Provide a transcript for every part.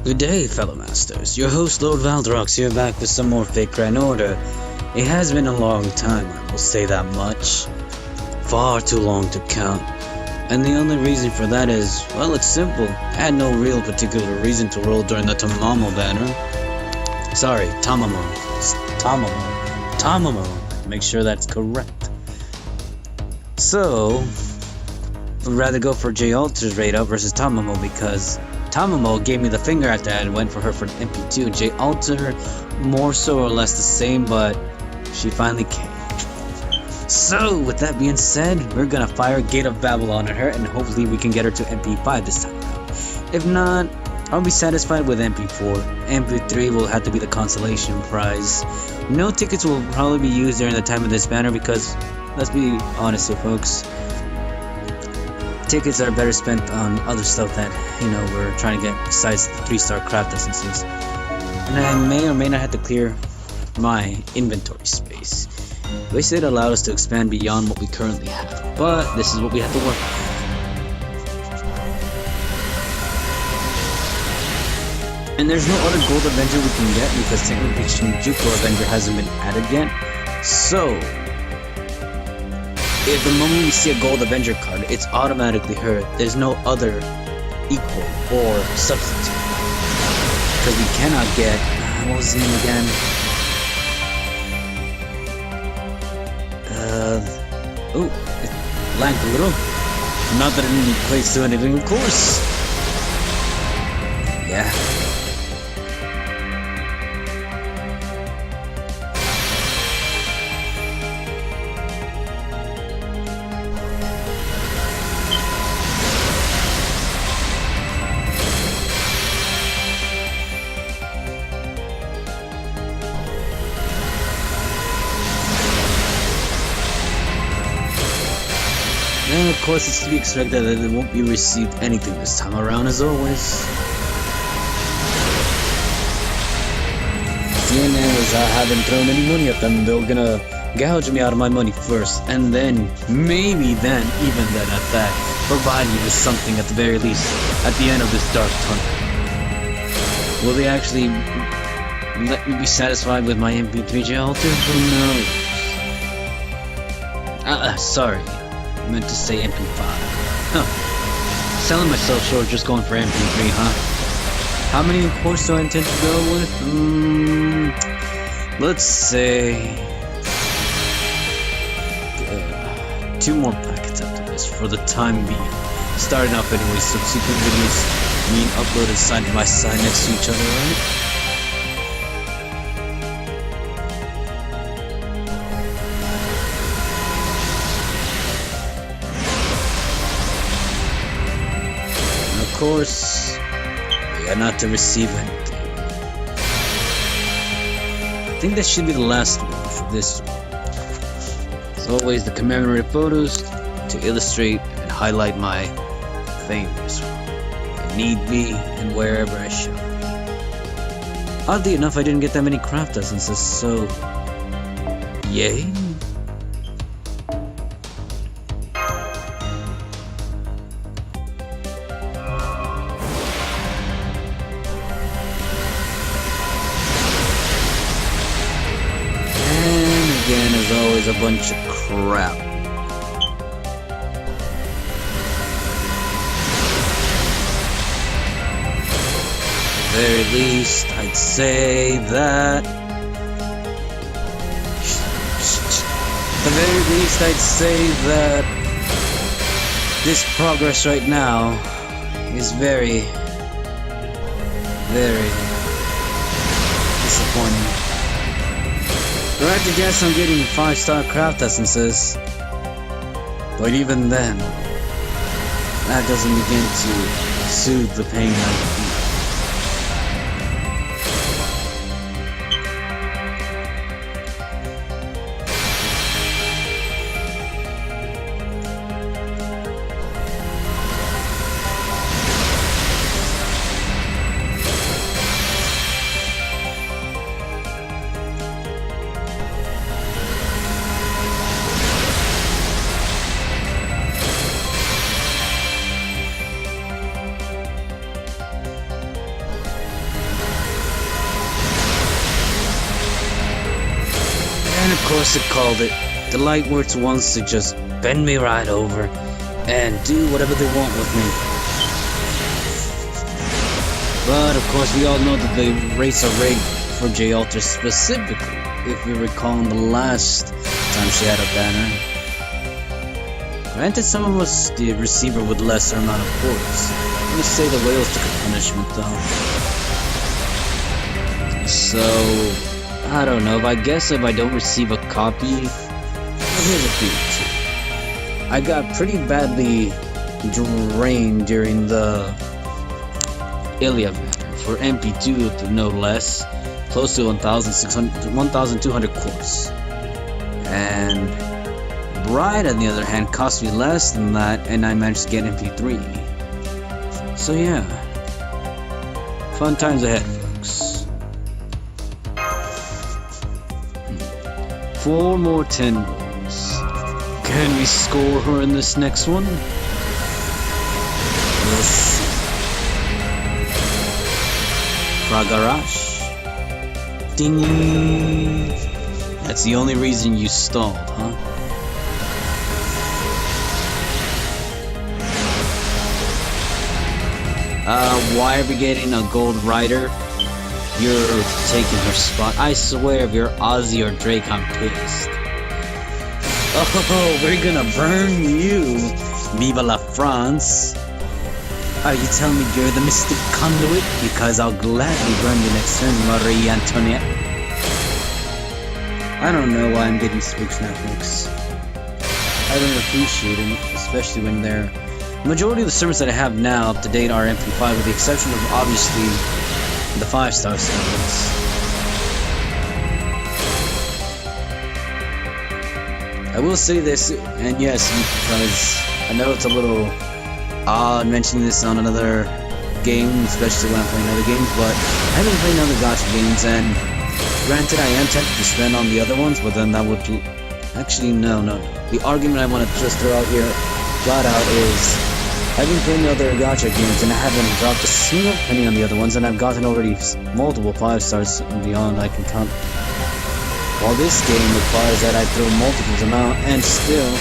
Good day, fellow masters. Your host, Lord Valdrox, here back with some more Fate Grand Order. It has been a long time, I will say that much. Far too long to count. And the only reason for that is, well, it's simple. I had no real particular reason to roll during the Tamamo banner. Sorry, Tamamo. It's Tamamo. Tamamo. Make sure that's correct. So, I'd rather go for J Alter's raid up versus Tamamo because Tamamo gave me the finger at that and went for her for MP2. J Alter, more so or less the same, but she finally came. So, with that being said, we're gonna fire Gate of Babylon at her and hopefully we can get her to MP5 this time around. If not, I'll be satisfied with MP4. MP3 will have to be the consolation prize. No tickets will probably be used during the time of this banner because, let's be honest here folks, tickets are better spent on other stuff that, we're trying to get besides the 3-star craft essences. And I may or may not have to clear my inventory space. Wish it allowed us to expand beyond what we currently have, but this is what we have to work with. And there's no other gold Avenger we can get because technically Shinjuku Avenger hasn't been added yet. So, if the moment we see a gold Avenger card, it's automatically her. There's no other equal or substitute. Because we cannot get, what was his name again? Oh, it lagged a little. Not that it equates to anything, of course. Yeah. And of course it's to be expected that it won't be received anything this time around as always. Seeing as I haven't thrown any money at them, they're gonna gouge me out of my money first, and then, maybe then, even then at that, provide me with something at the very least, at the end of this dark tunnel. Will they actually let me be satisfied with my MP3 Alter? Who knows? Sorry. I meant to say MP5. Huh. Selling myself short just going for MP3, huh? How many courses do I intend to go with? Let's say 2 more packets after this for the time being. Starting off anyway, subsequent videos being uploaded side by side next to each other, right? Of course, we are not to receive anything. I think that should be the last one for this one. As always, the commemorative photos to illustrate and highlight my favorites, if need be, and wherever I shall be. Oddly enough, I didn't get that many craft essences, so yay. Again, as always, a bunch of crap. Very least, I'd say that. At the very least, I'd say that this progress right now is very, very disappointing. Granted, yes, I'm getting 5-star craft essences, but even then, that doesn't begin to soothe the pain I feel. course it called it. The Lightworks wants to just bend me right over and do whatever they want with me. But of course we all know that the rates are rigged for J Alter specifically, if we recall the last time she had a banner. Granted, some of us the receiver with lesser amount of ports. I'm gonna say the whales took a punishment though. So I don't know, I guess if I don't receive a copy, well, here's a feat. I got pretty badly drained during the Ilya banner for MP2 no less, close to 1,200 cores. And Bride on the other hand cost me less than that, and I managed to get MP3. So yeah, fun times ahead, folks. 4 more 10 rolls. Can we score her in this next one? We'll see. Fragarash. Ding. That's the only reason you stalled, huh? Why are we getting a gold rider? You're taking her spot. I swear if you're Ozzy or Drake, I'm pissed. Oh, we're gonna burn you. Viva la France. Are you telling me you're the mystic conduit? Because I'll gladly burn you next turn, Marie Antoinette. I don't know why I'm getting spooked now, folks. I don't appreciate it, especially when they're... The majority of the servers that I have now up to date are MP5, with the exception of obviously the 5-star servers. I will say this, and yes, because I know it's a little odd mentioning this on another game, especially when I'm playing other games, but I haven't played other gacha games, and granted I am tempted to spend on the other ones, but then that would... Actually, no. The argument I want to just throw out here flat out is I've been playing other gacha games and I haven't dropped a single penny on the other ones, and I've gotten already multiple 5-stars and beyond I can count. While this game requires that I throw multiples amount and still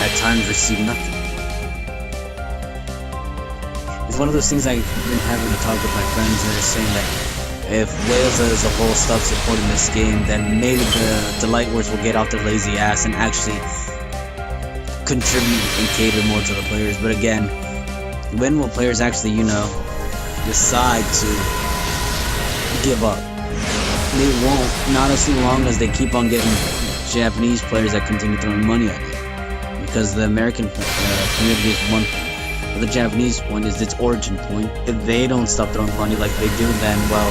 at times receive nothing. It's one of those things I've been having to talk with my friends, and they're saying that if Wales as a whole stops supporting this game, then maybe the Lightworks will get off their lazy ass and actually contribute and cater more to the players. But again, when will players actually, decide to give up? They won't, not as long as they keep on getting Japanese players that continue throwing money at it. Because the American community is one point, but the Japanese point is its origin point. If they don't stop throwing money like they do, then, well,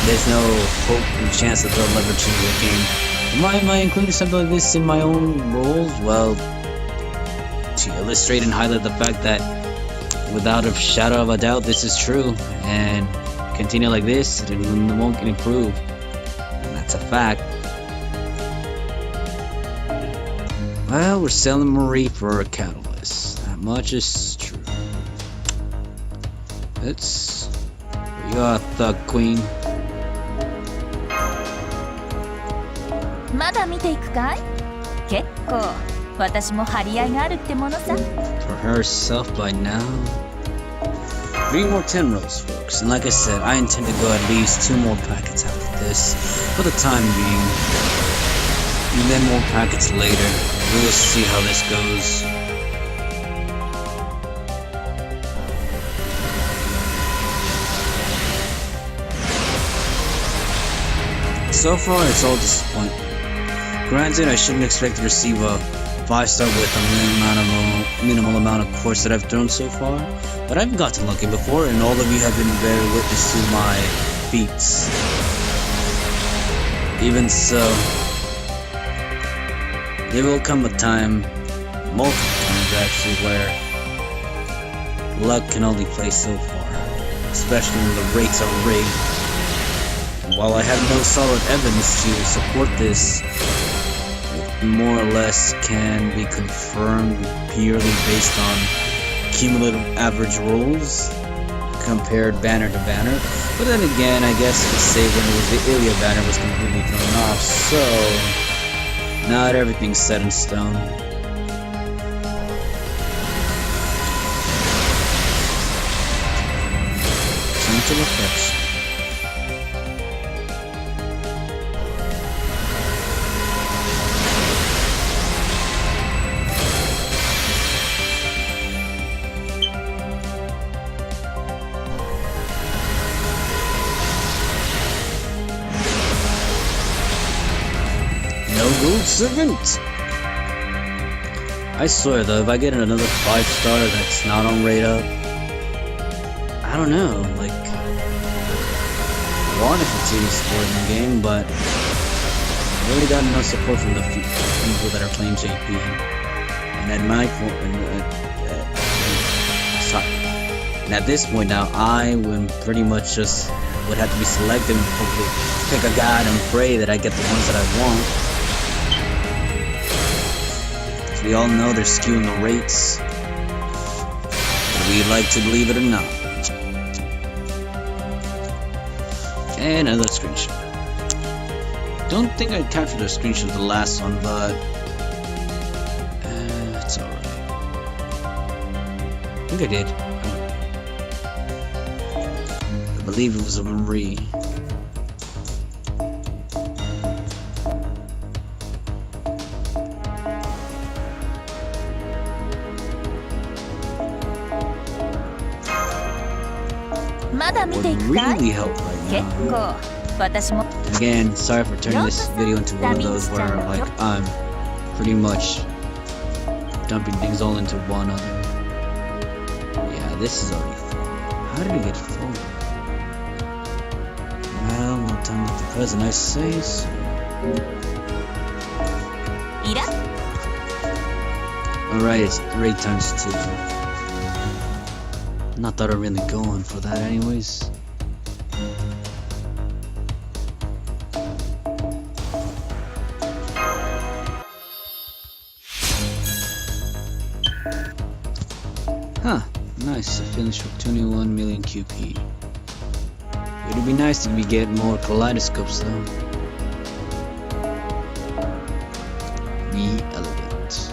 there's no hope and chance that they'll ever change the game. Why am I including something like this in my own roles? Well, to illustrate and highlight the fact that without a shadow of a doubt this is true, and continue like this it won't improve, and that's a fact. Well, we're selling Marie for a catalyst, that much is true. It's your thug queen. まだ見ていくかい？結構私も張り合いがあるってものさ。 For herself by now. 3 more 10 rolls, folks, and like I said, I intend to go at least 2 more packets after this for the time being, and then more packets later. We'll see how this goes. So far, it's all disappointment. Granted, I shouldn't expect to receive a 5-star with a minimal amount of cores that I've thrown so far, but I've gotten lucky before, and all of you have been very witness to my feats. Even so, there will come a time, multiple times actually, where luck can only play so far, especially when the rates are rigged. While I have no solid evidence to support this, it more or less can be confirmed purely based on cumulative average rolls compared banner to banner. But then again, I guess you could say when it was the Ilya banner was completely thrown off, so Not everything's set in stone. Gentle affection. No gold servant. I swear though, if I get another 5-star that's not on rate up, I don't know, like, I want to continue supporting the game, but I already got enough support from the people that are playing JP. And at my point, and at this point now, I would pretty much just would have to be selective and hopefully pick a guide and pray that I get the ones that I want. As we all know, they're skewing the rates, whether we like to believe it or not. And another screenshot. Don't think I captured a screenshot of the last one, but it's alright. I think I did. I believe it was a Marie. Would really help right now. Again, sorry for turning this video into one of those where like I'm pretty much dumping things all into one other. Yeah, this is already full. How did it get full? Well, no time like the present, I say so. Alright, it's rate times 2. Not that I'm really going for that anyways. Huh, nice. I finished with 21 million QP. It would be nice if we get more kaleidoscopes though. Be elegant.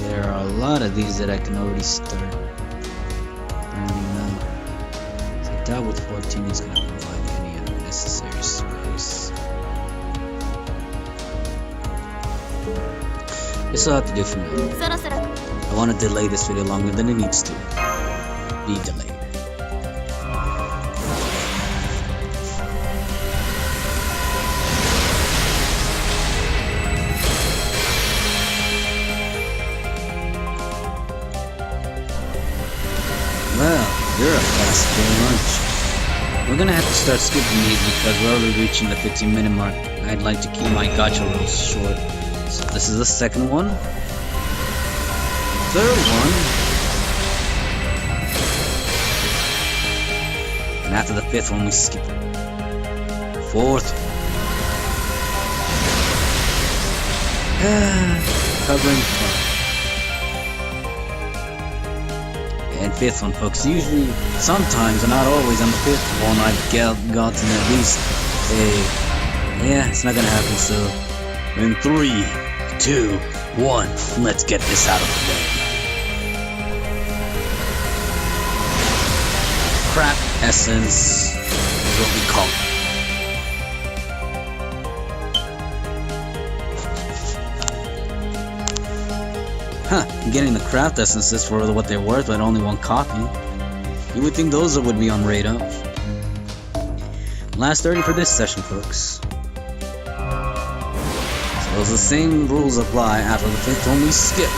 There are a lot of these that I can already start burning now. So I doubt with 14 he's gonna provide any unnecessary space. This will have to do for now. I want to delay this video longer than it needs to be delayed. Well, you're a fast lunch. We're gonna have to start skipping these because we're already reaching the 15-minute mark. I'd like to keep my gacha rolls short. So this is the second one. Third one. And after the 5th one, we skip it. 4th one. Covering fun. And 5th one, folks. Usually, sometimes, and not always, on the 5th one, I've gotten at least a... Yeah, it's not gonna happen, so... In 3, 2, 1, let's get this out of the way. Crap essence is what we call it. Huh, getting the craft essences for what they're worth, but only 1 copy. You would think those would be on rate up. Last 30 for this session, folks. So the same rules apply after the 5th one we skip.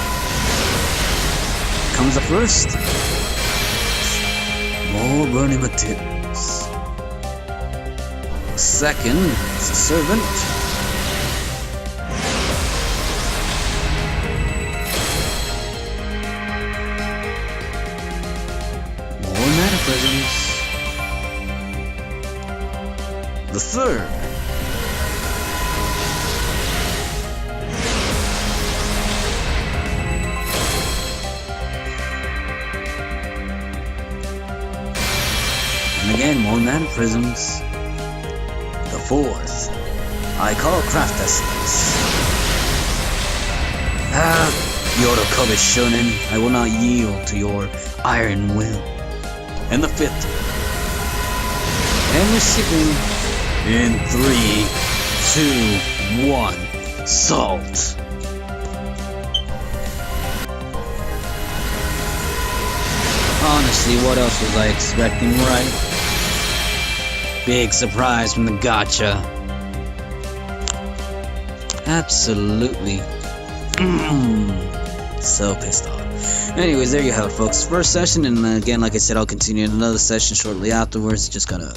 Comes the 1st. More burning materials. The 2nd is a servant. More mana presents. The 3rd And again, more mana prisms. The fourth, I call craft essence. Yodo Kobe Shonen, I will not yield to your iron will. And the fifth, and we're shipping in 3, 2, 1, salt. Honestly, what else was I expecting, right? Big surprise from the gacha. Absolutely. So pissed off. Anyways, there you have it, folks. First session, and again, like I said, I'll continue in another session shortly afterwards. Just gonna,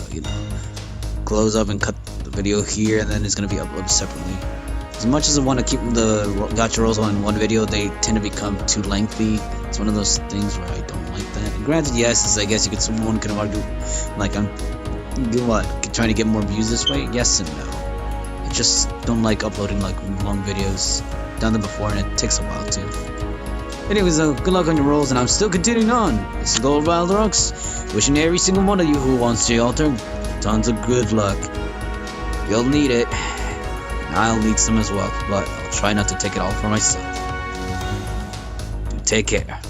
close up and cut the video here, and then it's gonna be uploaded separately. As much as I want to keep the gacha rolls on one video, they tend to become too lengthy. It's one of those things where I don't like that. And granted, yes, I guess someone could argue, like, I'm trying to get more views this way. Yes and no. I just don't like uploading like long videos. Done them before, and it takes a while too. Anyways, good luck on your rolls, and I'm still continuing on. This is Gold Valorox, wishing every single one of you who wants J Alter tons of good luck. You'll need it. I'll need some as well, but I'll try not to take it all for myself. Take care.